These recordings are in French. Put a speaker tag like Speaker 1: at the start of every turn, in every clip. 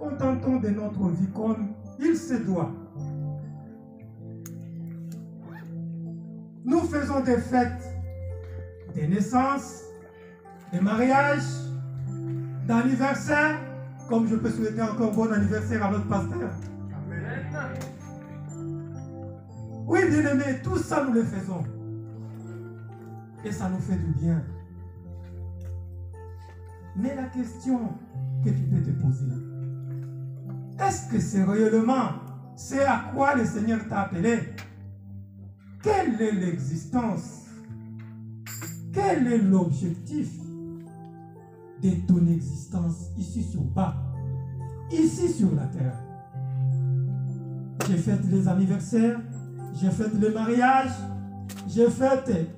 Speaker 1: contentons de notre vie comme il se doit. Nous faisons des fêtes, des naissances, des mariages, d'anniversaires, comme je peux souhaiter encore bon anniversaire à notre pasteur. Amen. Oui, bien-aimés, tout ça nous le faisons. Et ça nous fait du bien. Mais la question que tu peux te poser, est-ce que c'est réellement ce à quoi le Seigneur t'a appelé? Quelle est l'existence? Quel est l'objectif de ton existence ici sur bas, ici sur la terre? J'ai fait les anniversaires, j'ai fait les mariages, j'ai fait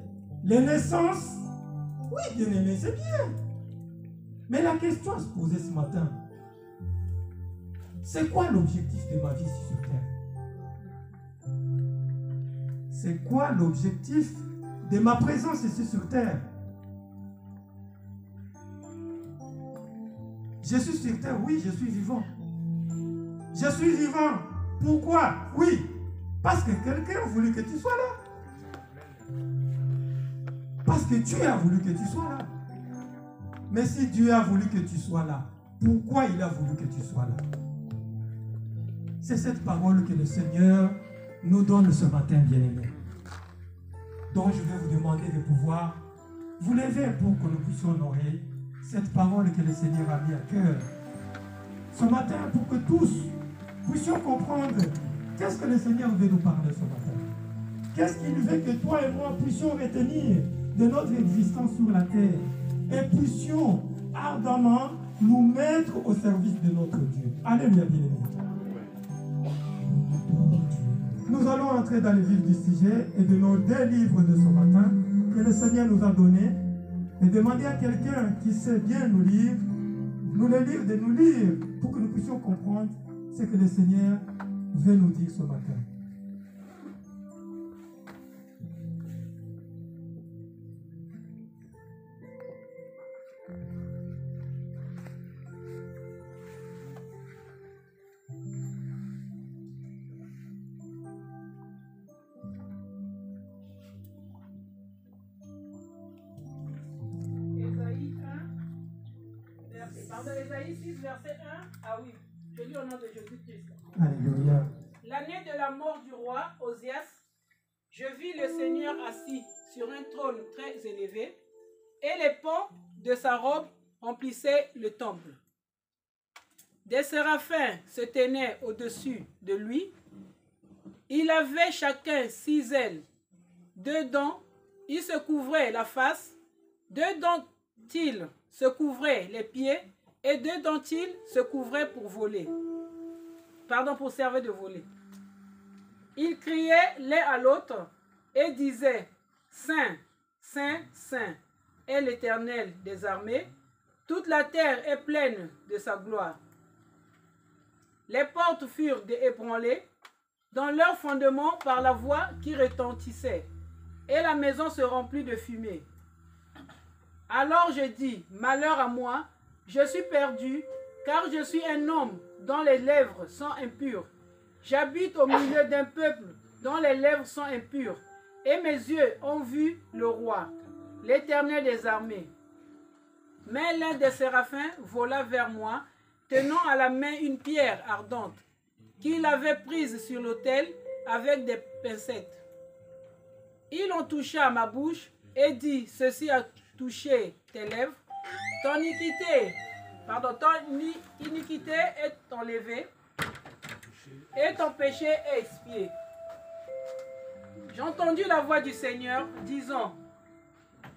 Speaker 1: les naissances. Oui, bien aimé, c'est bien. Mais la question à se poser ce matin, c'est quoi l'objectif de ma vie ici sur terre? C'est quoi l'objectif de ma présence ici sur terre? Je suis sur terre, oui, je suis vivant. Je suis vivant. Pourquoi? Oui, parce que quelqu'un a voulu que tu sois là. Parce que Dieu a voulu que tu sois là. Mais si Dieu a voulu que tu sois là, pourquoi il a voulu que tu sois là? C'est cette parole que le Seigneur nous donne ce matin, bien-aimés. Donc je vais vous demander de pouvoir vous lever pour que nous puissions honorer cette parole que le Seigneur a mis à cœur ce matin, pour que tous puissions comprendre qu'est-ce que le Seigneur veut nous parler ce matin. Qu'est-ce qu'il veut que toi et moi puissions retenir de notre existence sur la terre et puissions ardemment nous mettre au service de notre Dieu. Alléluia, bien-aimés. Nous allons entrer dans le vif du sujet et de nos 2 livres de ce matin que le Seigneur nous a donnés et demander à quelqu'un qui sait bien nous lire, de nous lire pour que nous puissions comprendre ce que le Seigneur veut nous dire ce matin.
Speaker 2: Ésaïe 6, verset 1. Ah oui, je lis au nom de Jésus-Christ.
Speaker 1: Alléluia.
Speaker 2: L'année de la mort du roi Osias, je vis le Seigneur assis sur un trône très élevé, et les pans de sa robe remplissaient le temple. Des séraphins se tenaient au-dessus de lui. Il avait chacun 6 ailes. 2 dents, il se couvrait la face. 2 dentiles se couvraient les pieds. Et 2 dentiles se couvraient pour voler. Pour servir de voler. Ils criaient l'un à l'autre et disaient: Saint, Saint, Saint est l'Éternel des armées. Toute la terre est pleine de sa gloire. Les portes furent ébranlées dans leur fondement par la voix qui retentissait, et la maison se remplit de fumée. Alors je dis: malheur à moi, je suis perdu, car je suis un homme dont les lèvres sont impures. J'habite au milieu d'un peuple dont les lèvres sont impures, et mes yeux ont vu le roi, l'Éternel des armées. Mais l'un des séraphins vola vers moi, tenant à la main une pierre ardente, qu'il avait prise sur l'autel avec des pincettes. Il en toucha à ma bouche et dit: ceci a touché tes lèvres. Ton iniquité est enlevée et ton péché est expié. J'ai entendu la voix du Seigneur disant: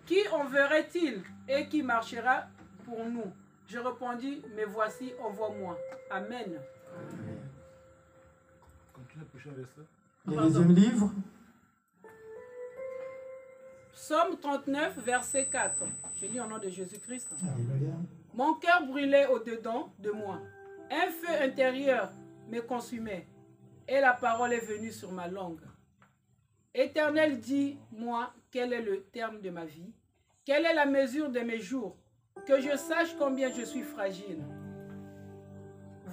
Speaker 2: qui enverrait-il et qui marchera pour nous? Je répondis: mais voici, envoie-moi. Amen.
Speaker 1: Le deuxième livre.
Speaker 2: Psaume 39, verset 4. Je lis au nom de Jésus-Christ.
Speaker 1: Alléluia.
Speaker 2: Mon cœur brûlait au-dedans de moi. Un feu intérieur me consumait. Et la parole est venue sur ma langue. Éternel, dis-moi quel est le terme de ma vie. Quelle est la mesure de mes jours? Que je sache combien je suis fragile.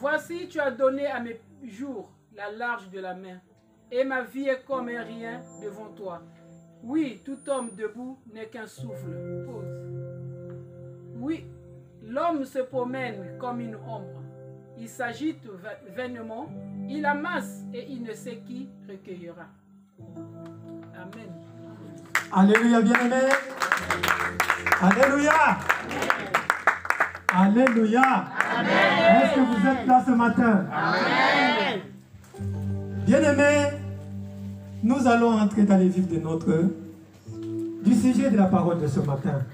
Speaker 2: Voici, tu as donné à mes jours la large de la main, et ma vie est comme un rien devant toi. Oui, tout homme debout n'est qu'un souffle. Pause. Oui, l'homme se promène comme une ombre. Il s'agite vainement, il amasse et il ne sait qui recueillera. Amen.
Speaker 1: Alléluia, bien-aimé. Alléluia. Alléluia. Est-ce que vous êtes là ce matin?
Speaker 2: Amen.
Speaker 1: Bien-aimés, nous allons entrer dans les vifs du sujet de la parole de ce matin.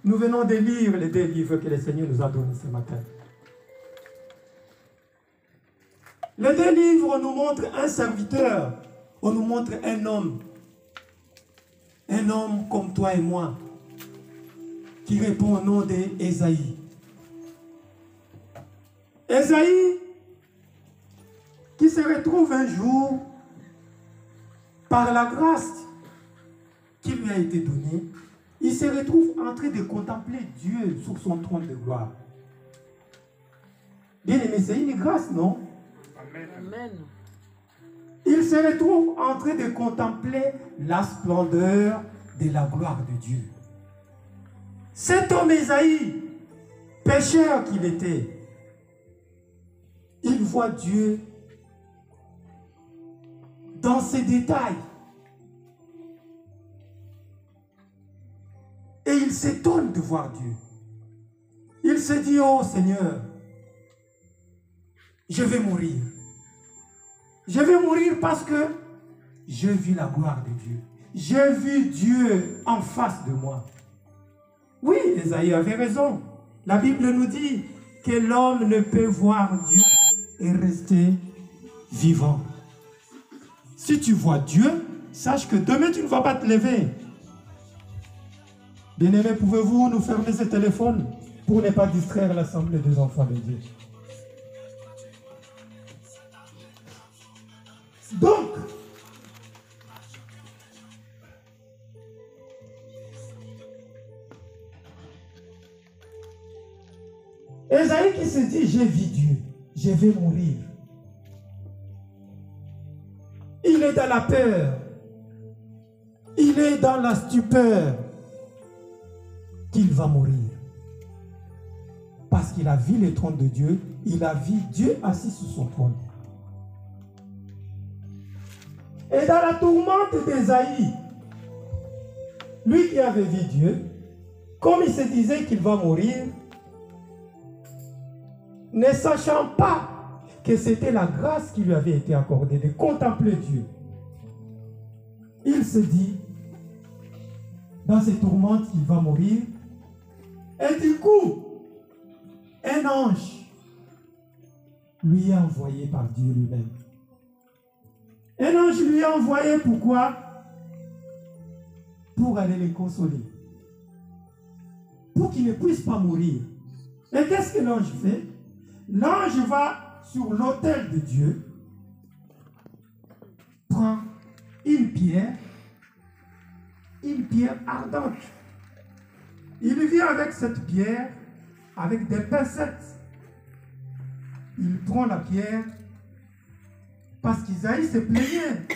Speaker 1: Nous venons de lire les 2 livres que le Seigneur nous a donnés ce matin. Les 2 livres nous montrent un serviteur, on nous montre un homme comme toi et moi, qui répond au nom d'Ésaïe. Ésaïe, qui se retrouve un jour, par la grâce qui lui a été donnée, il se retrouve en train de contempler Dieu sur son trône de gloire. Bien aimé, c'est une grâce, non?
Speaker 2: Amen.
Speaker 1: Il se retrouve en train de contempler la splendeur de la gloire de Dieu. Cet homme Ésaïe, pécheur qu'il était, il voit Dieu dans ses détails. Et il s'étonne de voir Dieu. Il se dit, oh Seigneur, je vais mourir. Je vais mourir parce que j'ai vu la gloire de Dieu. J'ai vu Dieu en face de moi. Oui, Ésaïe avait raison. La Bible nous dit que l'homme ne peut voir Dieu et rester vivant. Si tu vois Dieu, sache que demain tu ne vas pas te lever. Bien-aimés, pouvez-vous nous fermer ce téléphone pour ne pas distraire l'assemblée des enfants de Dieu? Donc, Ésaïe qui se dit, j'ai vu Dieu, je vais mourir. Il est dans la peur, il est dans la stupeur qu'il va mourir. Parce qu'il a vu le trône de Dieu, il a vu Dieu assis sur son trône. Et dans la tourmente d'Ésaïe, lui qui avait vu Dieu, comme il se disait qu'il va mourir, ne sachant pas que c'était la grâce qui lui avait été accordée de contempler Dieu, il se dit, dans ces tourmentes, qu'il va mourir. Et du coup, un ange lui est envoyé par Dieu lui-même. Un ange lui est envoyé pourquoi? Pour aller les consoler. Pour qu'il ne puisse pas mourir. Et qu'est-ce que l'ange fait? L'ange va sur l'autel de Dieu, prend une pierre ardente. Il vient avec cette pierre, avec des pincettes. Il prend la pierre, parce qu'Isaïe se plaignait.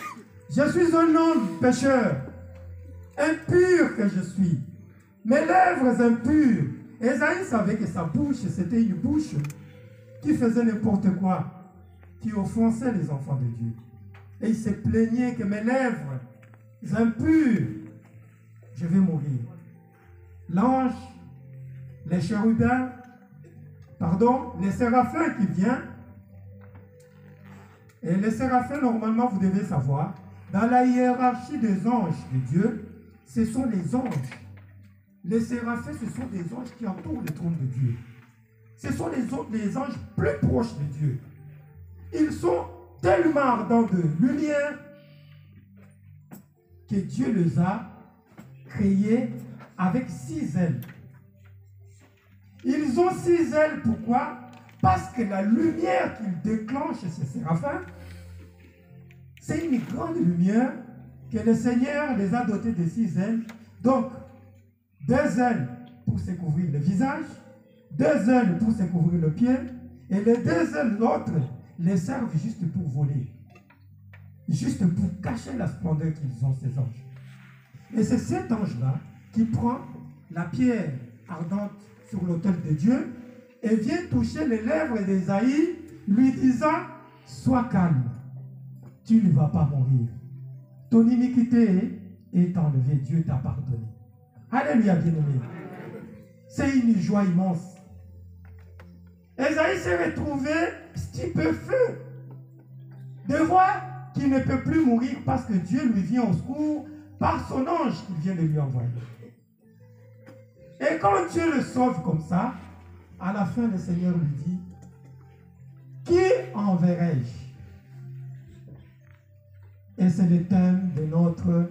Speaker 1: Je suis un homme pécheur, impur que je suis. Mes lèvres impures. Esaïe savait que sa bouche, c'était une bouche qui faisait n'importe quoi, qui offensait les enfants de Dieu. Et il se plaignait que mes lèvres impures, je vais mourir. L'ange, les chérubins, les séraphins qui viennent. Et les séraphins, normalement, vous devez savoir, dans la hiérarchie des anges de Dieu, ce sont les anges. Les séraphins, ce sont des anges qui entourent le trône de Dieu. Ce sont les anges plus proches de Dieu. Ils sont tellement ardents de lumière que Dieu les a créés avec 6 ailes. Ils ont 6 ailes, pourquoi? Parce que la lumière qu'ils déclenchent, ces séraphins, c'est une grande lumière que le Seigneur les a dotés de 6 ailes. Donc, 2 ailes pour se couvrir le visage, 2 ailes pour se couvrir le pied, Et les deux autres les servent juste pour voler. Juste pour cacher la splendeur qu'ils ont, ces anges. Et c'est cet ange-là qui prend la pierre ardente sur l'autel de Dieu et vient toucher les lèvres d'Ésaïe, lui disant, sois calme, tu ne vas pas mourir. Ton iniquité est enlevée, Dieu t'a pardonné. Alléluia, bien-aimé. C'est une joie immense. Ésaïe s'est retrouvé petit peu feu de voir qu'il ne peut plus mourir parce que Dieu lui vient au secours par son ange qu'il vient de lui envoyer. Et quand Dieu le sauve comme ça, à la fin, le Seigneur lui dit, qui enverrai-je? Et c'est le thème de notre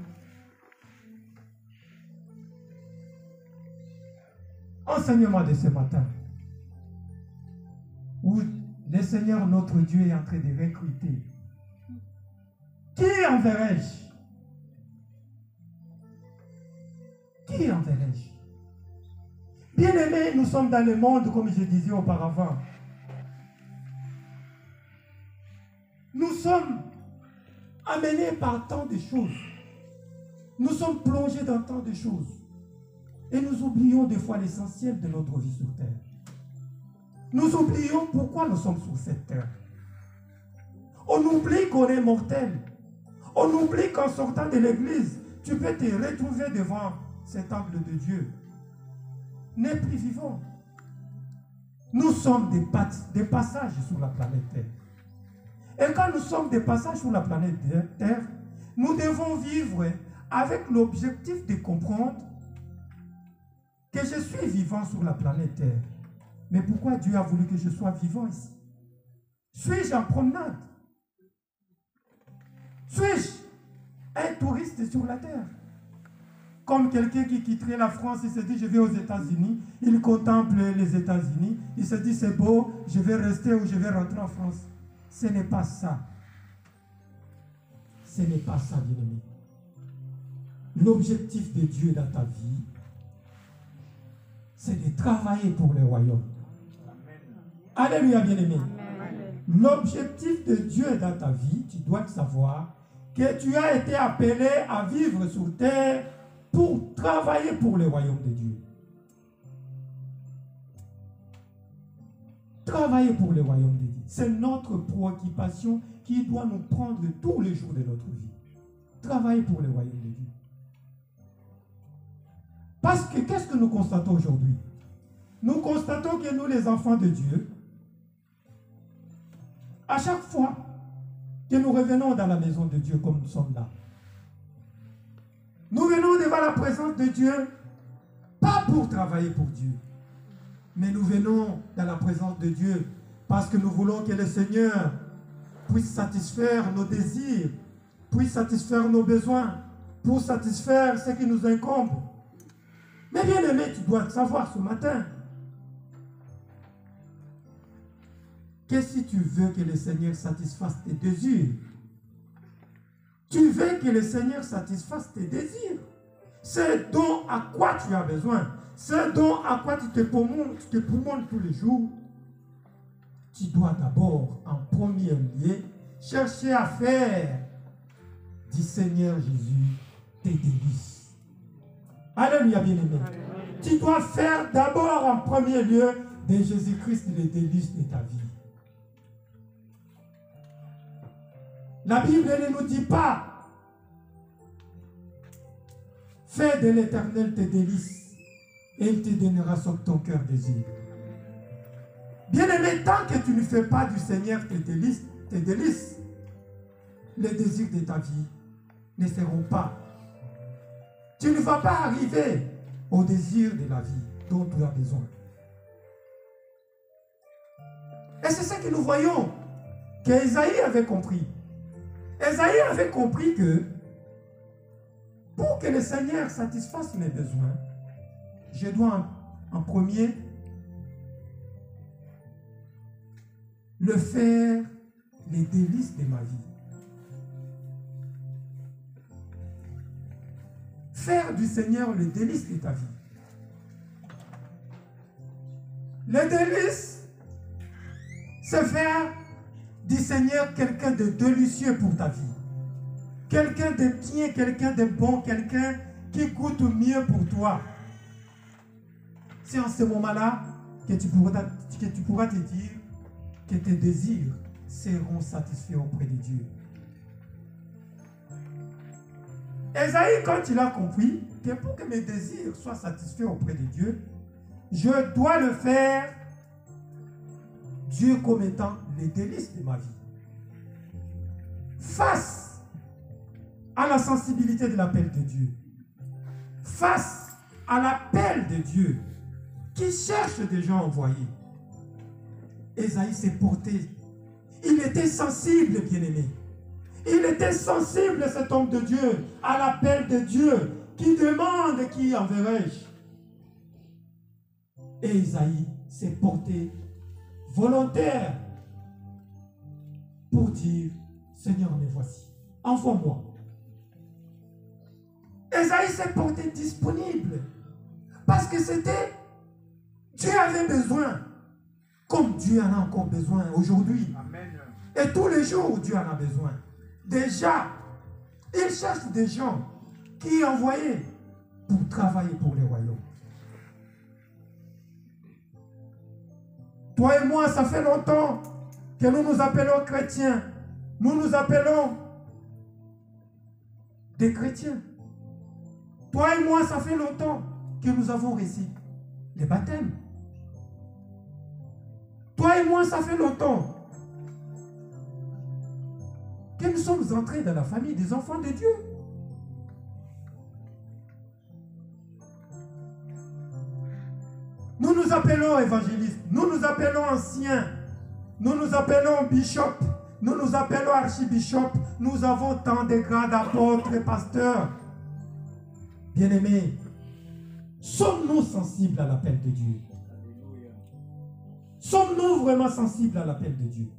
Speaker 1: enseignement de ce matin, où le Seigneur, notre Dieu, est en train de recruter. Qui enverrai-je? Qui enverrai-je? Bien-aimés, nous sommes dans le monde, comme je disais auparavant. Nous sommes amenés par tant de choses. Nous sommes plongés dans tant de choses. Et nous oublions des fois l'essentiel de notre vie sur terre. Nous oublions pourquoi nous sommes sur cette terre. On oublie qu'on est mortel. On oublie qu'en sortant de l'église, tu peux te retrouver devant cet temple de Dieu. N'est plus vivant. Nous sommes des passages sur la planète Terre. Et quand nous sommes des passages sur la planète Terre, nous devons vivre avec l'objectif de comprendre que je suis vivant sur la planète Terre. Mais pourquoi Dieu a voulu que je sois vivant ici? Suis-je en promenade? Suis-je un touriste sur la terre? Comme quelqu'un qui quitterait la France, il se dit je vais aux États-Unis, il contemple les États-Unis, il se dit c'est beau, je vais rester ou je vais rentrer en France. Ce n'est pas ça. Ce n'est pas ça, bien-aimé. L'objectif de Dieu dans ta vie, c'est de travailler pour le royaume. Alléluia, bien-aimé. L'objectif de Dieu dans ta vie, tu dois savoir que tu as été appelé à vivre sur terre pour travailler pour le royaume de Dieu. Travailler pour le royaume de Dieu. C'est notre préoccupation qui doit nous prendre tous les jours de notre vie. Travailler pour le royaume de Dieu. Parce que qu'est-ce que nous constatons aujourd'hui? Nous constatons que nous, les enfants de Dieu, à chaque fois que nous revenons dans la maison de Dieu comme nous sommes là, nous venons devant la présence de Dieu, pas pour travailler pour Dieu, mais nous venons dans la présence de Dieu parce que nous voulons que le Seigneur puisse satisfaire nos désirs, puisse satisfaire nos besoins, pour satisfaire ce qui nous incombe. Mais bien aimé, tu dois savoir ce matin que si tu veux que le Seigneur satisfasse tes désirs, tu veux que le Seigneur satisfasse tes désirs, ce dont à quoi tu as besoin, ce dont à quoi tu te poumonnes tous les jours, tu dois d'abord, en premier lieu, chercher à faire du Seigneur Jésus tes délices. Alléluia, bien-aimé. Tu dois faire d'abord, en premier lieu, de Jésus-Christ les délices de ta vie. La Bible ne nous dit pas fais de l'Éternel tes délices et il te donnera ce que ton cœur désire. Bien-aimé, tant que tu ne fais pas du Seigneur tes délices, les désirs de ta vie ne seront pas. Tu ne vas pas arriver au désir de la vie dont tu as besoin. Et c'est ça que nous voyons, qu'Ésaïe avait compris. Ésaïe avait compris que pour que le Seigneur satisfasse mes besoins, je dois en premier le faire les délices de ma vie. Faire du Seigneur les délices de ta vie. Les délices c'est faire du Seigneur quelqu'un de délicieux pour ta vie. Quelqu'un de bien, quelqu'un de bon, quelqu'un qui goûte mieux pour toi. C'est en ce moment-là que tu pourras te dire que tes désirs seront satisfaits auprès de Dieu. Ésaïe, quand il a compris que pour que mes désirs soient satisfaits auprès de Dieu, je dois le faire Dieu comme étant les délices de ma vie. Face à la sensibilité de l'appel de Dieu, face à l'appel de Dieu qui cherche des gens envoyés, Ésaïe s'est porté. Il était sensible, bien-aimé. Il était sensible, cet homme de Dieu, à l'appel de Dieu qui demande qui enverrai-je. Et Ésaïe s'est porté volontaire pour dire, Seigneur, me voici, envoie-moi. Ésaïe s'est porté disponible parce que c'était, Dieu avait besoin, comme Dieu en a encore besoin aujourd'hui.
Speaker 3: Amen.
Speaker 1: Et tous les jours, Dieu en a besoin. Déjà, il cherche des gens qui envoyés pour travailler pour le royaume. Toi et moi, ça fait longtemps que nous nous appelons chrétiens. Nous nous appelons des chrétiens. Toi et moi, ça fait longtemps que nous avons reçu les baptêmes. Toi et moi, ça fait longtemps que nous sommes entrés dans la famille des enfants de Dieu. Nous nous appelons évangélistes, nous nous appelons anciens, nous nous appelons bishop, nous nous appelons archibishop, nous avons tant de grades d'apôtres et pasteurs. Bien-aimés, sommes-nous sensibles à l'appel de Dieu? Sommes-nous vraiment sensibles à l'appel de Dieu?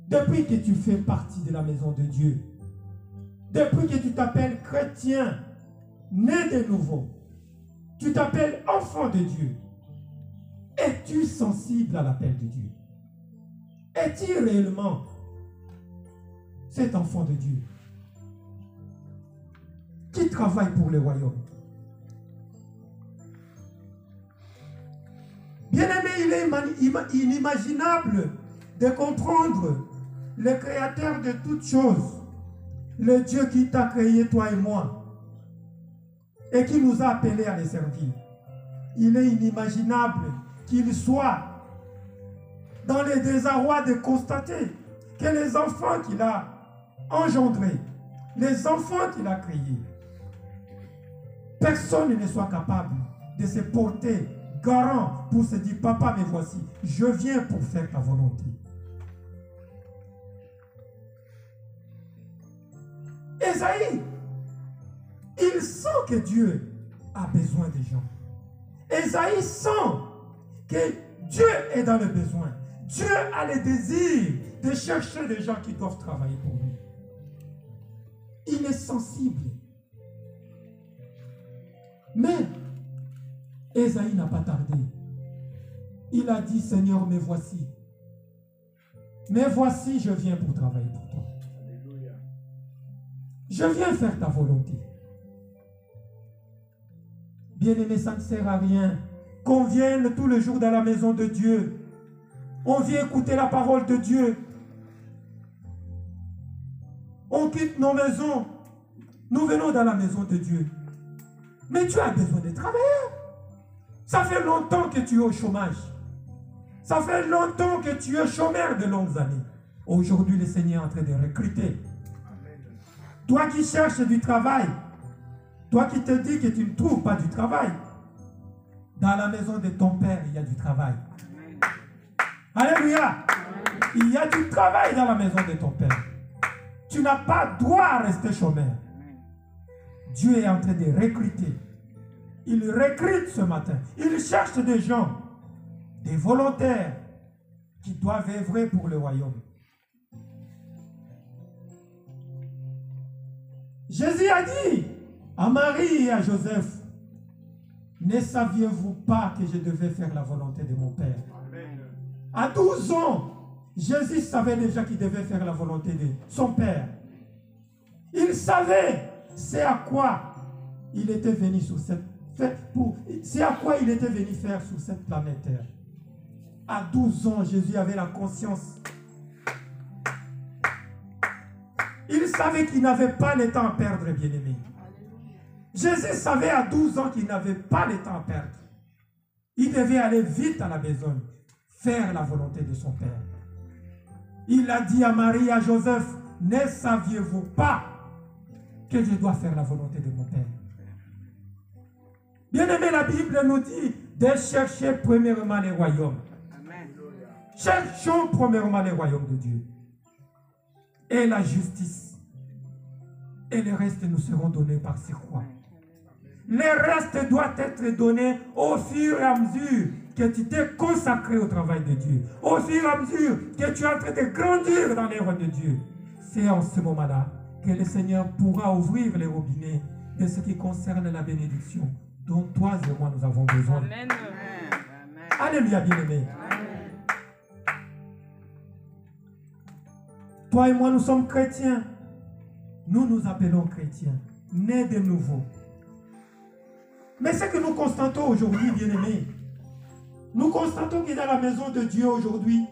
Speaker 1: Depuis que tu fais partie de la maison de Dieu, depuis que tu t'appelles chrétien, né de nouveau, tu t'appelles enfant de Dieu, es-tu sensible à l'appel de Dieu? Es-tu réellement cet enfant de Dieu qui travaille pour le royaume? Bien-aimé, il est inimaginable de comprendre le créateur de toutes choses, le Dieu qui t'a créé, toi et moi, et qui nous a appelés à les servir. Il est inimaginable qu'il soit dans le désarroi de constater que les enfants qu'il a engendrés, les enfants qu'il a créés, personne ne soit capable de se porter garant pour se dire, papa, me voici, je viens pour faire ta volonté. Ésaïe, il sent que Dieu a besoin des gens. Ésaïe sent que Dieu est dans le besoin. Dieu a le désir de chercher des gens qui doivent travailler pour lui. Il est sensible. Mais Ésaïe n'a pas tardé. Il a dit, Seigneur, me voici. Me voici, je viens pour travailler pour toi.
Speaker 3: Alléluia.
Speaker 1: Je viens faire ta volonté. Bien-aimé, ça ne sert à rien qu'on vienne tous les jours dans la maison de Dieu. On vient écouter la parole de Dieu. On quitte nos maisons. Nous venons dans la maison de Dieu. Mais tu as besoin de travailleurs. Ça fait longtemps que tu es au chômage. Ça fait longtemps que tu es chômeur de longues années. Aujourd'hui, le Seigneur est en train de recruter.
Speaker 3: Amen.
Speaker 1: Toi qui cherches du travail, toi qui te dis que tu ne trouves pas du travail, dans la maison de ton Père, il y a du travail. Alléluia. Il y a du travail dans la maison de ton Père. Tu n'as pas droit à rester chômeur. Dieu est en train de recruter. Il recrute ce matin. Il cherche des gens, des volontaires qui doivent œuvrer pour le royaume. Jésus a dit à Marie et à Joseph, ne saviez-vous pas que je devais faire la volonté de mon Père?
Speaker 3: Amen.
Speaker 1: À 12 ans, Jésus savait déjà qu'il devait faire la volonté de son Père. Il savait c'est à quoi il était venu sur cette c'est à quoi il était venu faire sur cette planète Terre. À 12 ans, Jésus avait la conscience. Il savait qu'il n'avait pas le temps à perdre, bien-aimé. Jésus savait à 12 ans qu'il n'avait pas le temps à perdre. Il devait aller vite à la maison, faire la volonté de son Père. Il a dit à Marie et à Joseph, ne saviez-vous pas que je dois faire la volonté de mon Père? Bien-aimé, la Bible nous dit de chercher premièrement les royaumes. Cherchons premièrement les royaumes de Dieu et la justice. Et le reste nous seront donnés par ses rois. Le reste doit être donné au fur et à mesure que tu t'es consacré au travail de Dieu. Au fur et à mesure que tu es en train de grandir dans l'œuvre de Dieu. C'est en ce moment-là que le Seigneur pourra ouvrir les robinets de ce qui concerne la bénédiction dont toi et moi nous avons besoin.
Speaker 2: Amen.
Speaker 1: Alléluia, bien-aimé. Toi et moi, nous sommes chrétiens. Nous nous appelons chrétiens, nés de nouveau. Mais ce que nous constatons aujourd'hui, bien-aimés, nous constatons qu'il est dans la maison de Dieu aujourd'hui,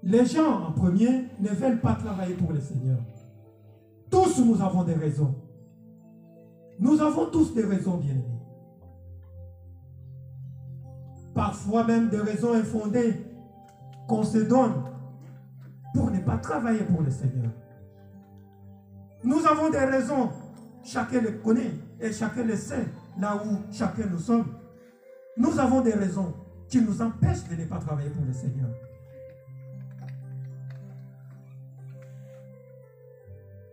Speaker 1: les gens, en premier, ne veulent pas travailler pour le Seigneur. Tous, nous avons des raisons. Nous avons tous des raisons, bien-aimés. Parfois même des raisons infondées qu'on se donne pour ne pas travailler pour le Seigneur. Nous avons des raisons, chacun les connaît et chacun les sait, là où chacun nous sommes. Nous avons des raisons qui nous empêchent de ne pas travailler pour le Seigneur.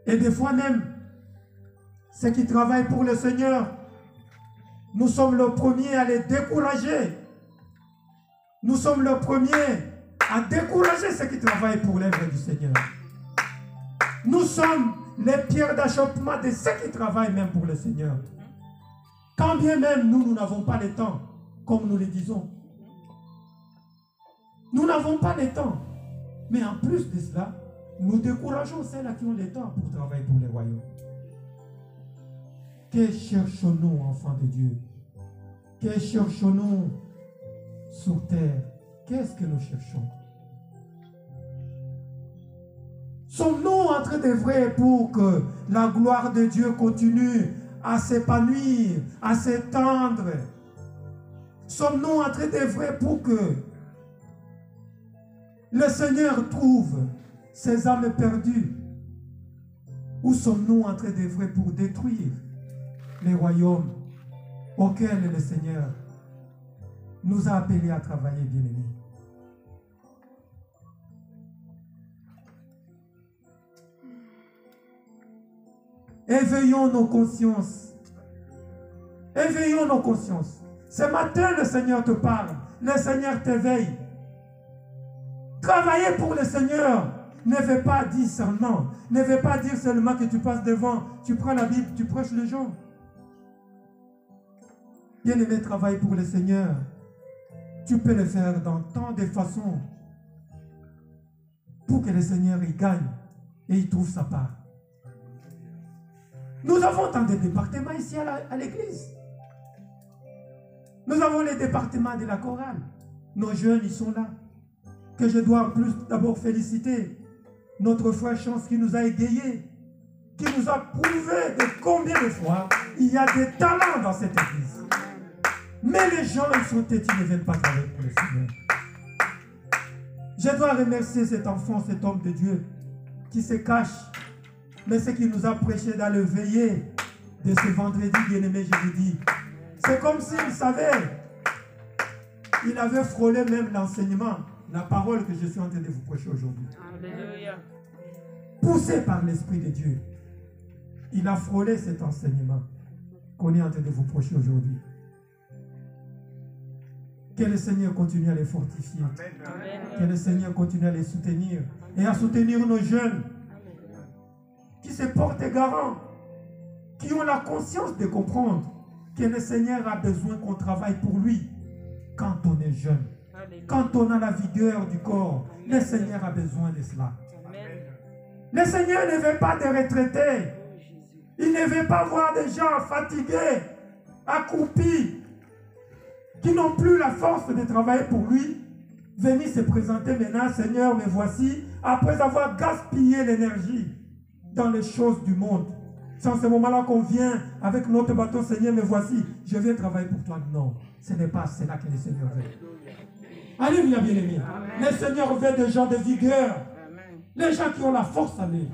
Speaker 1: Et des fois même, ceux qui travaillent pour le Seigneur, nous sommes les premiers à les décourager. Nous sommes les premiers à décourager ceux qui travaillent pour l'œuvre du Seigneur. Nous sommes les pierres d'achoppement de ceux qui travaillent même pour le Seigneur. Quand bien même nous n'avons pas le temps, comme nous le disons. Nous n'avons pas le temps. Mais en plus de cela, nous décourageons ceux-là qui ont le temps pour travailler pour les royaumes. Que cherchons-nous, enfants de Dieu? Que cherchons-nous sur terre? Qu'est-ce que nous cherchons? Sommes-nous en train d'œuvrer pour que la gloire de Dieu continue à s'épanouir, à s'étendre? Sommes-nous en train d'œuvrer pour que le Seigneur trouve ses âmes perdues? Ou sommes-nous en train d'œuvrer pour détruire les royaumes auxquels le Seigneur nous a appelés à travailler, bien-aimés? Éveillons nos consciences. Éveillons nos consciences. Ce matin, le Seigneur te parle. Le Seigneur t'éveille. Travailler pour le Seigneur ne veut pas dire seulement. Ne veut pas dire seulement que tu passes devant, tu prends la Bible, tu prêches les gens. Bien-aimé, travailler pour le Seigneur, tu peux le faire dans tant de façons pour que le Seigneur y gagne et il trouve sa part. Nous avons tant de départements ici à l'église. Nous avons les départements de la chorale. Nos jeunes, ils sont là. Que je dois en plus d'abord féliciter notre frère Chance qui nous a égayés, qui nous a prouvé de combien de fois il y a des talents dans cette église. Mais les gens, ils sont têtus, ils ne viennent pas travailler pour le Seigneur. Je dois remercier cet enfant, cet homme de Dieu qui se cache. Mais ce qui nous a prêché dans le veillé de ce vendredi, bien-aimé, je vous dis, c'est comme s'il savait. Il avait frôlé même l'enseignement, la parole que je suis en train de vous prêcher aujourd'hui. Alléluia. Poussé par l'Esprit de Dieu, il a frôlé cet enseignement qu'on est en train de vous prêcher aujourd'hui. Que le Seigneur continue à les fortifier. Amen. Que le Seigneur continue à les soutenir et à soutenir nos jeunes qui se portent garants, qui ont la conscience de comprendre que le Seigneur a besoin qu'on travaille pour lui quand on est jeune.
Speaker 2: Alléluia.
Speaker 1: Quand on a la vigueur du corps, le Seigneur a besoin de cela.
Speaker 2: Amen.
Speaker 1: Le Seigneur ne veut pas des retraités.
Speaker 2: Oh, Jésus.
Speaker 1: Il ne veut pas voir des gens fatigués, accroupis, qui n'ont plus la force de travailler pour lui. Venir se présenter maintenant, Seigneur, me voici, après avoir gaspillé l'énergie dans les choses du monde. C'est en ce moment-là qu'on vient avec notre bateau, Seigneur, me voici, je viens travailler pour toi. Non, ce n'est pas cela que le Seigneur veut. Alléluia, bien-aimé. Le Seigneur veut des gens de vigueur.
Speaker 2: Amen.
Speaker 1: Les gens qui ont la force d'aller.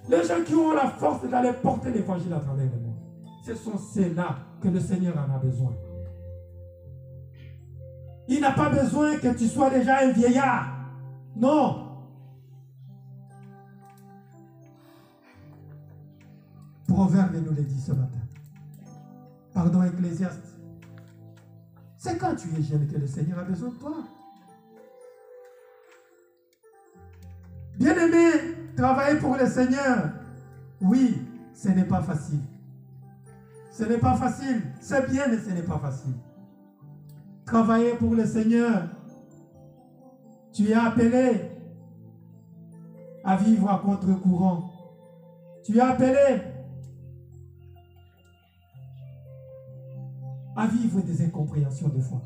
Speaker 1: Les gens qui ont la force d'aller porter l'évangile à travers le monde. Ce sont ceux-là que le Seigneur en a besoin. Il n'a pas besoin que tu sois déjà un vieillard. Non. Proverbe nous le dit ce matin. Pardon, Ecclésiaste. C'est quand tu es jeune que le Seigneur a besoin de toi. Bien-aimé, travailler pour le Seigneur, oui, ce n'est pas facile. Ce n'est pas facile. C'est bien, mais ce n'est pas facile. Travailler pour le Seigneur, tu es appelé à vivre à contre-courant. Tu es appelé à vivre des incompréhensions de foi.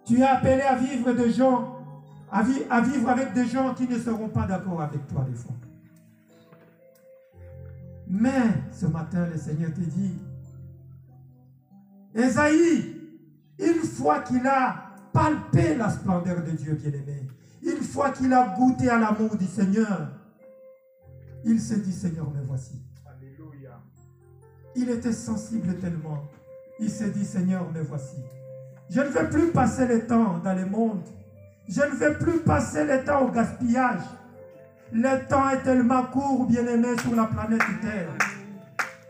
Speaker 1: Tu es appelé à vivre des gens, à vivre avec des gens qui ne seront pas d'accord avec toi des fois. Mais ce matin, le Seigneur te dit, Esaïe, une fois qu'il a palpé la splendeur de Dieu bien-aimé, une fois qu'il a goûté à l'amour du Seigneur, il se dit, Seigneur, me voici.
Speaker 3: Alléluia.
Speaker 1: Il était sensible tellement. Il s'est dit, Seigneur, me voici. Je ne veux plus passer le temps dans le monde. Je ne veux plus passer le temps au gaspillage. Le temps est tellement court, bien-aimé, sur la planète Terre.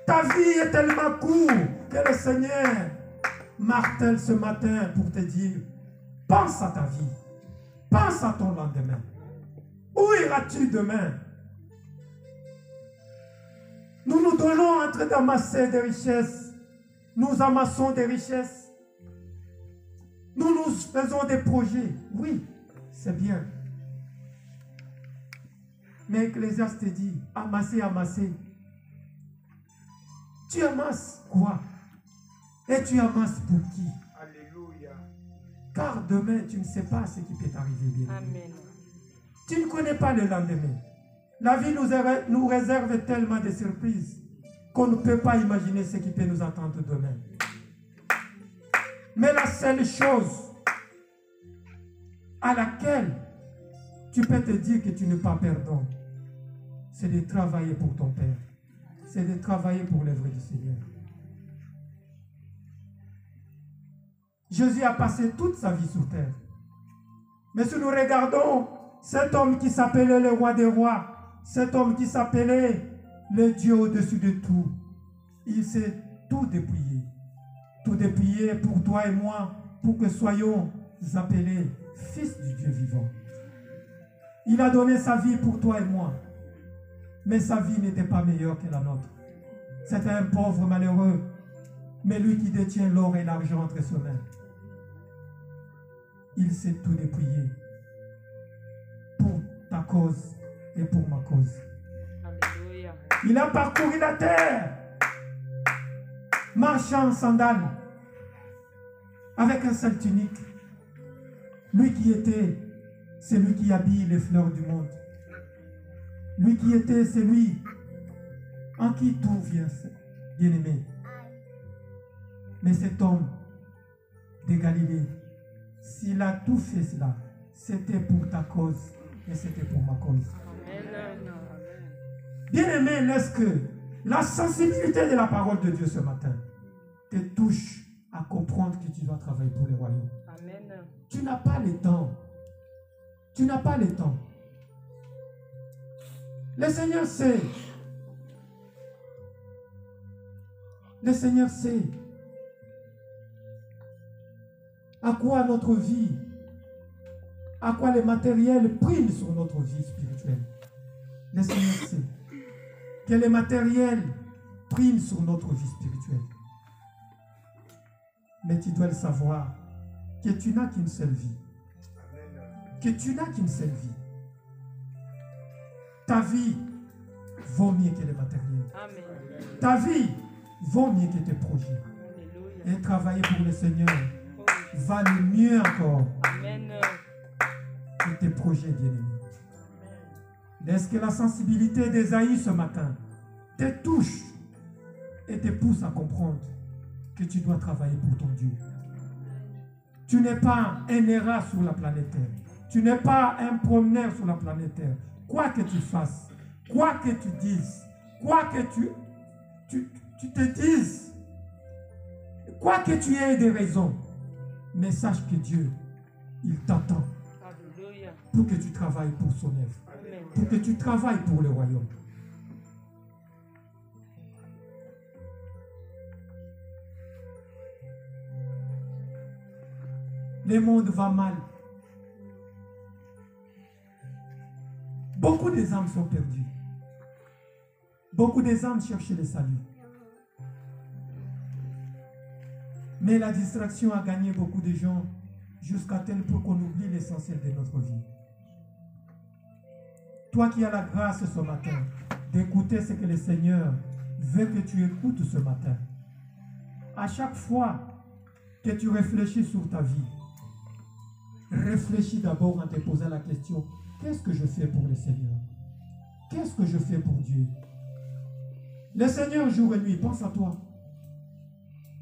Speaker 1: Ta vie est tellement courte que le Seigneur martèle ce matin pour te dire, pense à ta vie. Pense à ton lendemain. Où iras-tu demain? Nous nous donnons en train d'amasser des richesses. Nous amassons des richesses. Nous nous faisons des projets. Oui, c'est bien. Mais Ecclésiaste te dit, amasser, amasser. Tu amasses quoi? Et tu amasses pour qui?
Speaker 3: Alléluia.
Speaker 1: Car demain, tu ne sais pas ce qui peut t'arriver bien.
Speaker 2: Amen.
Speaker 1: Tu ne connais pas le lendemain. La vie nous réserve tellement de surprises qu'on ne peut pas imaginer ce qui peut nous attendre demain. Mais la seule chose à laquelle tu peux te dire que tu n'es pas perdant, c'est de travailler pour ton Père. C'est de travailler pour l'œuvre du Seigneur. Jésus a passé toute sa vie sur terre. Mais si nous regardons cet homme qui s'appelait le roi des rois, cet homme qui s'appelait le Dieu au-dessus de tout, il s'est tout dépouillé. Tout dépouillé pour toi et moi, pour que soyons appelés fils du Dieu vivant. Il a donné sa vie pour toi et moi. Mais sa vie n'était pas meilleure que la nôtre. C'était un pauvre malheureux, mais lui qui détient l'or et l'argent entre ses mains. Il s'est tout dépouillé pour ta cause et pour ma cause.
Speaker 2: Alléluia.
Speaker 1: Il a parcouru la terre, marchant en sandales, avec un seul tunique. Lui qui était celui qui habille les fleurs du monde. Lui qui était celui en qui tout vient, bien-aimé. Mais cet homme de Galilée, s'il a tout fait cela, c'était pour ta cause et c'était pour ma cause.
Speaker 2: Amen.
Speaker 1: Bien-aimé, laisse que la sensibilité de la parole de Dieu ce matin te touche à comprendre que tu dois travailler pour le royaume.
Speaker 2: Amen.
Speaker 1: Tu n'as pas le temps. Tu n'as pas le temps. Le Seigneur sait. Le Seigneur sait à quoi notre vie, à quoi les matériels priment sur notre vie spirituelle. Le Seigneur sait que les matériels prime sur notre vie spirituelle. Mais tu dois le savoir que tu n'as qu'une seule vie. Que tu n'as qu'une seule vie. Ta vie vaut mieux que le matériel.
Speaker 4: Amen.
Speaker 1: Ta vie vaut mieux que tes projets.
Speaker 4: Alléluia.
Speaker 1: Et travailler pour le Seigneur valent mieux encore
Speaker 4: Amen.
Speaker 1: que tes projets bien-aimés. Laisse que la sensibilité d'Ésaïe ce matin te touche et te pousse à comprendre que tu dois travailler pour ton Dieu. Tu n'es pas un errant sur la planète Terre. Tu n'es pas un promeneur sur la planète Terre. Quoi que tu fasses, quoi que tu dises, quoi que tu te dises, quoi que tu aies des raisons, mais sache que Dieu, il t'attend
Speaker 4: Alléluia.
Speaker 1: pour que tu travailles pour son œuvre,
Speaker 4: Amen.
Speaker 1: pour que tu travailles pour le royaume. Le monde va mal. Beaucoup des âmes sont perdues. Beaucoup des âmes cherchent le salut. Mais la distraction a gagné beaucoup de gens jusqu'à tel point qu'on oublie l'essentiel de notre vie. Toi qui as la grâce ce matin d'écouter ce que le Seigneur veut que tu écoutes ce matin. À chaque fois que tu réfléchis sur ta vie, réfléchis d'abord en te posant la question, qu'est-ce que je fais pour le Seigneur? Qu'est-ce que je fais pour Dieu? Le Seigneur, jour et nuit, pense à toi.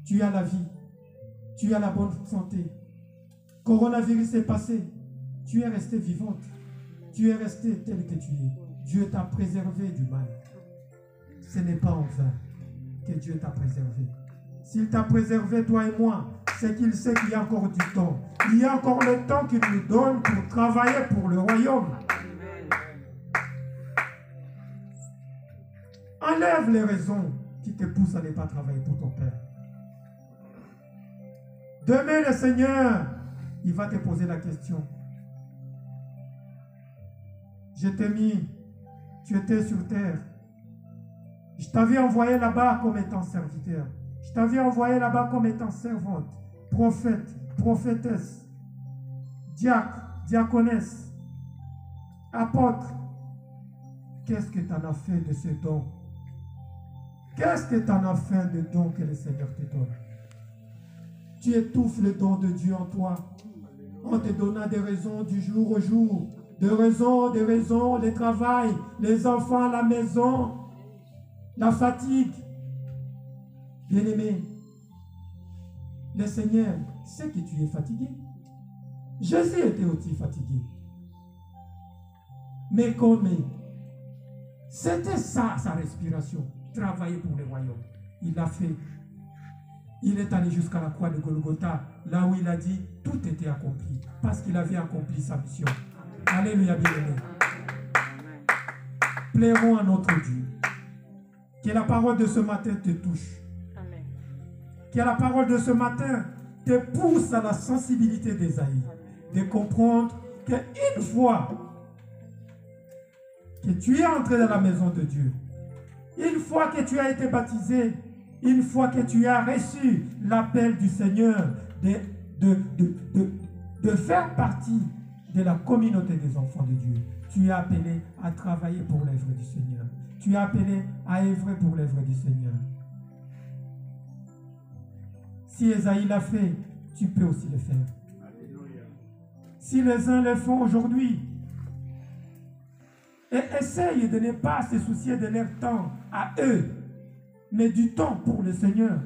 Speaker 1: Tu as la vie. Tu as la bonne santé. Coronavirus est passé. Tu es resté vivante. Tu es resté tel que tu es. Dieu t'a préservé du mal. Ce n'est pas en vain que Dieu t'a préservé. S'il t'a préservé, toi et moi, c'est qu'il sait qu'il y a encore du temps. Il y a encore le temps qu'il nous donne pour travailler pour le royaume. Enlève les raisons qui te poussent à ne pas travailler pour ton Père. Demain, le Seigneur, il va te poser la question. Je t'ai mis, tu étais sur terre. Je t'avais envoyé là-bas comme étant serviteur. Je t'avais envoyé là-bas comme étant servante, prophète, prophétesse, diacre, diaconesse, apôtre. Qu'est-ce que tu en as fait de ce don? Qu'est-ce que tu en as fait de don que le Seigneur te donne? Tu étouffes le don de Dieu en toi en te donnant des raisons du jour au jour, des raisons, le travail, les enfants à la maison, la fatigue. Bien-aimé, le Seigneur sait que tu es fatigué. Jésus était aussi fatigué. Mais comme c'était ça sa respiration, travailler pour le royaume, il l'a fait. Il est allé jusqu'à la croix de Golgotha, là où il a dit tout était accompli, parce qu'il avait accompli sa mission. Alléluia, bien-aimé. Plairons à notre Dieu. Que la parole de ce matin te touche.
Speaker 4: Amen.
Speaker 1: Que la parole de ce matin te pousse à la sensibilité d'Ésaïe, de comprendre qu'une fois que tu es entré dans la maison de Dieu, une fois que tu as été baptisé, une fois que tu as reçu l'appel du Seigneur de faire partie de la communauté des enfants de Dieu, tu es appelé à travailler pour l'œuvre du Seigneur. Tu es appelé à œuvrer pour l'œuvre du Seigneur. Si Ésaïe l'a fait, tu peux aussi le faire.
Speaker 3: Alléluia.
Speaker 1: Si les uns le font aujourd'hui, et essaye de ne pas se soucier de leur temps à eux, mais du temps pour le Seigneur,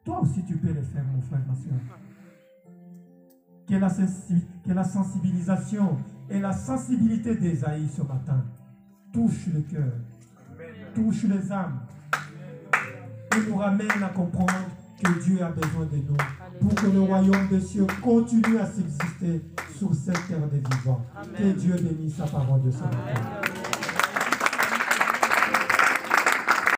Speaker 1: toi aussi tu peux le faire, mon frère, ma soeur. Que la sensibilisation et la sensibilité d'Ésaïe ce matin touche le cœur, touche les âmes, et nous ramène à comprendre que Dieu a besoin de nous pour que le royaume des cieux continue à subsister sur cette terre des vivants. Que Dieu bénisse sa parole de ce matin.